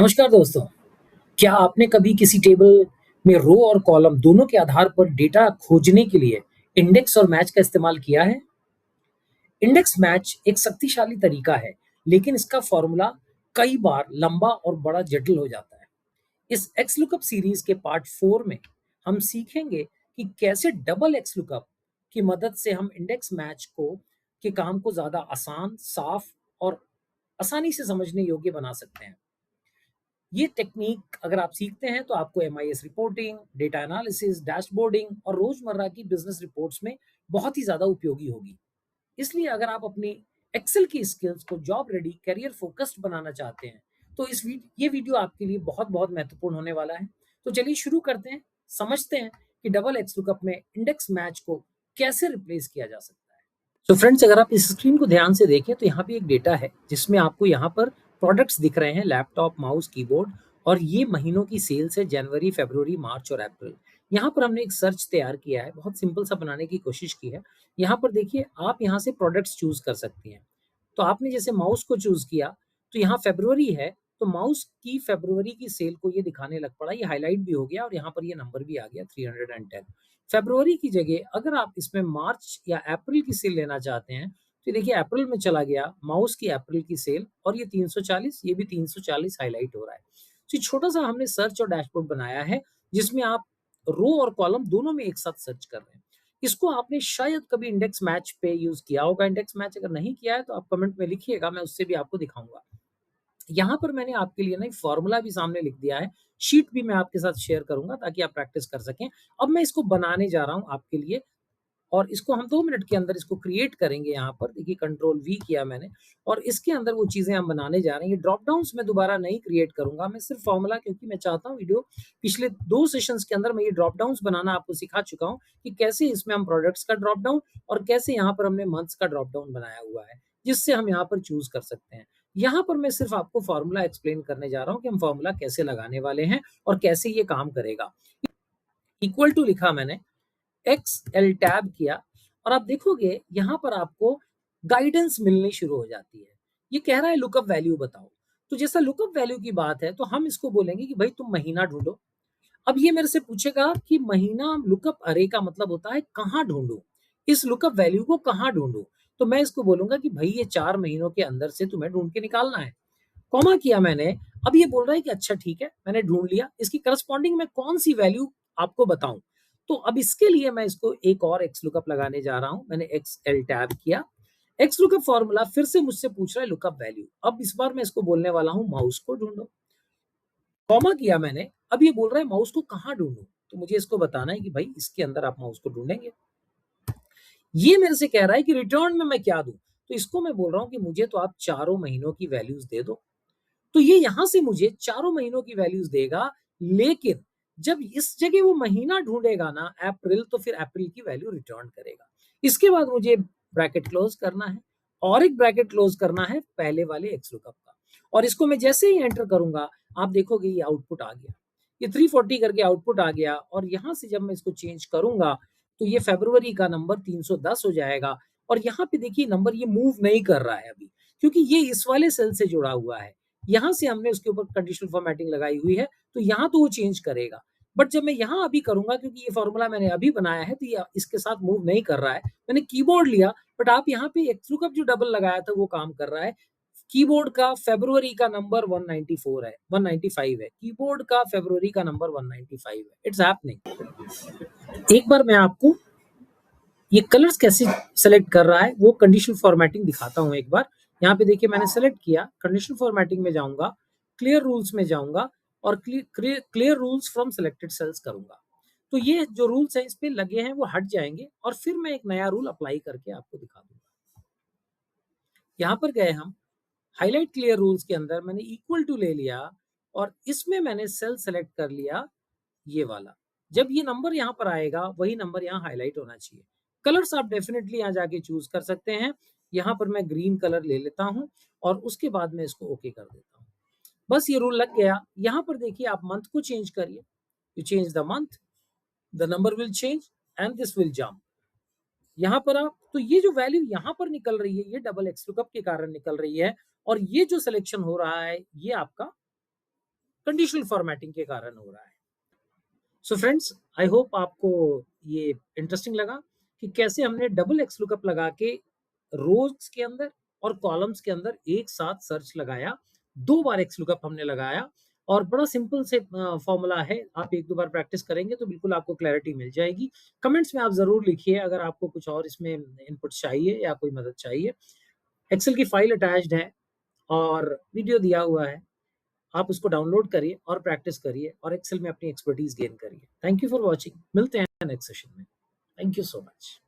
नमस्कार दोस्तों, क्या आपने कभी किसी टेबल में रो और कॉलम दोनों के आधार पर डेटा खोजने के लिए इंडेक्स और मैच का इस्तेमाल किया है? इंडेक्स मैच एक शक्तिशाली तरीका है, लेकिन इसका फॉर्मूला कई बार लंबा और बड़ा जटिल हो जाता है। इस एक्स लुकअप सीरीज के पार्ट 4 में हम सीखेंगे कि कैसे डबल एक्स लुकअप की मदद से हम इंडेक्स मैच को के काम को ज़्यादा आसान, साफ और आसानी से समझने योग्य बना सकते हैं। ये टेक्नीक अगर आप सीखते हैं तो आपको एमआईएस रिपोर्टिंग, डेटा एनालिसिस, डैशबोर्डिंग और रोजमर्रा की बिजनेस रिपोर्ट्स में बहुत ही ज्यादा उपयोगी होगी। इसलिए अगर आप अपनी एक्सेल की स्किल्स को जॉब रेडी, करियर फोकस्ड बनाना चाहते हैं, तो ये वीडियो आपके लिए बहुत बहुत महत्वपूर्ण होने वाला है। तो चलिए शुरू करते हैं, समझते हैं कि डबल एक्स लुकअप में इंडेक्स मैच को कैसे रिप्लेस किया जा सकता है। तो फ्रेंड्स, अगर आप इस स्क्रीन को ध्यान से देखें तो यहाँ पे एक डेटा है जिसमें आपको यहाँ पर प्रोडक्ट्स दिख रहे हैं, लैपटॉप, माउस, कीबोर्ड, और ये महीनों की सेल्स है, जनवरी, फरवरी, मार्च और अप्रैल। यहाँ पर हमने एक सर्च तैयार किया है, बहुत सिंपल सा बनाने की कोशिश की है। यहाँ पर देखिए, आप यहाँ से प्रोडक्ट्स चूज कर सकती हैं। तो आपने जैसे माउस को चूज किया, तो यहाँ फरवरी है, तो माउस की फरवरी की सेल को ये दिखाने लग पड़ा, ये हाईलाइट भी हो गया और यहाँ पर ये नंबर भी आ गया 310। फरवरी की जगह अगर आप इसमें मार्च या अप्रैल की सेल लेना चाहते हैं, तो देखिए अप्रैल में चला गया माउस की अप्रैल की सेल, और ये 340, ये भी 340 हाईलाइट हो रहा है। तो ये छोटा सा हमने सर्च और डैशबोर्ड बनाया है जिसमें आप रो और कॉलम दोनों में एक साथ सर्च कर रहे हैं। इसको आपने शायद कभी इंडेक्स मैच पे यूज किया होगा। इंडेक्स मैच अगर नहीं किया है तो आप कमेंट में लिखिएगा, मैं उससे भी आपको दिखाऊंगा। यहाँ पर मैंने आपके लिए ना एक फॉर्मूला भी सामने लिख दिया है, शीट भी मैं आपके साथ शेयर करूंगा ताकि आप प्रैक्टिस कर सकें। अब मैं इसको बनाने जा रहा हूँ आपके लिए, और इसको हम 2 मिनट के अंदर इसको क्रिएट करेंगे। यहाँ पर देखिए कंट्रोल वी किया मैंने, और इसके अंदर वो चीजें हम बनाने जा रहे हैं। ये ड्रॉप डाउन्स मैं दोबारा नहीं क्रिएट करूंगा, मैं सिर्फ फॉर्मूला, क्योंकि मैं चाहता हूँ वीडियो पिछले 2 सेशंस के अंदर मैं ये ड्रॉप डाउन्स बनाना आपको सिखा चुका हूँ कि कैसे इसमें हम प्रोडक्ट्स का ड्रॉप डाउन और कैसे यहाँ पर हमने मंथ्स का ड्रॉप डाउन बनाया हुआ है, जिससे हम यहाँ पर चूज कर सकते हैं। यहाँ पर मैं सिर्फ आपको फॉर्मूला एक्सप्लेन करने जा रहा हूँ कि हम फॉर्मूला कैसे लगाने वाले हैं और कैसे ये काम करेगा। इक्वल टू लिखा मैंने, एक्स एल टैब किया, और आप देखोगे यहाँ पर आपको गाइडेंस मिलनी शुरू हो जाती है। ये कह रहा है लुकअप वैल्यू बताओ। तो जैसा लुकअप वैल्यू की बात है तो हम इसको बोलेंगे कि भाई तुम महीना ढूंढो। अब ये मेरे से पूछेगा कि महीना लुकअप अरे का मतलब होता है कहाँ ढूंढूं, इस लुकअप वैल्यू को कहाँ ढूंढूं। तो मैं इसको बोलूंगा कि भाई ये 4 महीनों के अंदर से तुम्हें ढूंढ के निकालना है। कॉमा किया मैंने। अब ये बोल रहा है कि अच्छा ठीक है, मैंने ढूंढ लिया, इसकी करस्पॉन्डिंग में कौन सी वैल्यू आपको बताऊं। तो अब इसके लिए मैं इसको एक और एक्स लुकअप लगाने जा रहा हूं। मैंने एक्स एल टैब किया, एक्स लुकअप फॉर्मूला फिर से मुझसे पूछ रहा है लुकअप वैल्यू। अब इस बार मैं इसको बोलने वाला हूं माउस को ढूंढो। कॉमा किया मैंने। अब ये बोल रहा है माउस को कहाँ ढूंढूं, तो मुझे इसको बताना है कि भाई इसके अंदर आप माउस को ढूंढेंगे। ये मेरे से कह रहा है कि रिटर्न में मैं क्या दूं, तो इसको मैं बोल रहा हूं कि मुझे तो आप चारों महीनों की वैल्यूज दे दो। तो ये यहां से मुझे चारों महीनों की वैल्यूज देगा, लेकिन जब इस जगह वो महीना ढूंढेगा ना अप्रैल, तो फिर अप्रैल की वैल्यू रिटर्न करेगा। इसके बाद मुझे ब्रैकेट क्लोज करना है, और एक ब्रैकेट क्लोज करना है पहले वाले एक्स लुकअप का, और इसको मैं जैसे ही एंटर करूंगा आप देखोगे ये आउटपुट आ गया, ये 340 करके आउटपुट आ गया। और यहां से जब मैं इसको चेंज करूंगा तो ये फरवरी का नंबर 310 हो जाएगा। और यहाँ पे देखिए नंबर ये मूव नहीं कर रहा है अभी, क्योंकि ये इस वाले सेल से जुड़ा हुआ है। यहाँ से हमने उसके ऊपर कंडीशनल फॉर्मेटिंग लगाई हुई है, तो यहाँ तो वो चेंज करेगा। बट जब मैं यहाँ अभी करूंगा, क्योंकि ये फॉर्मूला मैंने अभी बनाया है, तो ये इसके साथ मूव नहीं कर रहा है। मैंने कीबोर्ड लिया, बट आप यहाँ पे एक्स लुकअप जो डबल लगाया था वो काम कर रहा है। कीबोर्ड का फरवरी का नंबर 194 है, 195 है। कीबोर्ड का फरवरी का नंबर 195 है। It's happening. एक बार मैं आपको ये कलर्स कैसे सेलेक्ट कर रहा है वो कंडीशनल फॉर्मेटिंग दिखाता हूं एक बार। यहाँ पे देखिए मैंने सेलेक्ट किया, कंडीशनल फॉर्मेटिंग में जाऊंगा, क्लियर रूल्स में जाऊंगा, और clear rules from selected cells करूंगा। तो ये जो रूल्स हैं इस पे लगे हैं वो हट जाएंगे, और फिर मैं एक नया रूल अप्लाई करके आपको दिखा दूंगा। यहाँ पर गए हम, हाईलाइट क्लियर रूल्स के अंदर मैंने इक्वल टू ले लिया, और इसमें मैंने सेल सेलेक्ट कर लिया ये वाला। जब ये नंबर यहाँ पर आएगा वही नंबर यहाँ हाईलाइट होना चाहिए। कलर्स आप डेफिनेटली यहाँ जाके चूज कर सकते हैं। यहाँ पर मैं ग्रीन कलर ले लेता हूँ, और उसके बाद मैं इसको ओके कर देता हूँ। बस ये रूल लग गया। यहाँ पर देखिए आप मंथ को चेंज करिए, you change the month, the number will change and this will jump. यहाँ पर आप, तो ये जो वैल्यू यहाँ पर निकल रही है ये डबल एक्स लुकअप के कारण निकल रही है, और ये जो सिलेक्शन हो रहा है ये आपका कंडीशनल फॉर्मेटिंग के कारण हो रहा है। सो फ्रेंड्स, आई होप आपको ये इंटरेस्टिंग लगा कि कैसे हमने डबल एक्स लुकअप लगा के रोज के अंदर और कॉलम्स के अंदर एक साथ सर्च लगाया। 2 बार एक्स लुकअप हमने लगाया और बड़ा सिंपल से फॉर्मूला है। आप 1-2 बार प्रैक्टिस करेंगे तो बिल्कुल आपको क्लैरिटी मिल जाएगी। कमेंट्स में आप ज़रूर लिखिए अगर आपको कुछ और इसमें इनपुट चाहिए या कोई मदद चाहिए। एक्सेल की फाइल अटैच्ड है और वीडियो दिया हुआ है। आप उसको डाउनलोड करिए और प्रैक्टिस करिए और एक्सेल में अपनी एक्सपर्टीज गेन करिए। Thank you for watching. मिलते हैं नेक्स्ट सेशन में। Thank you so much.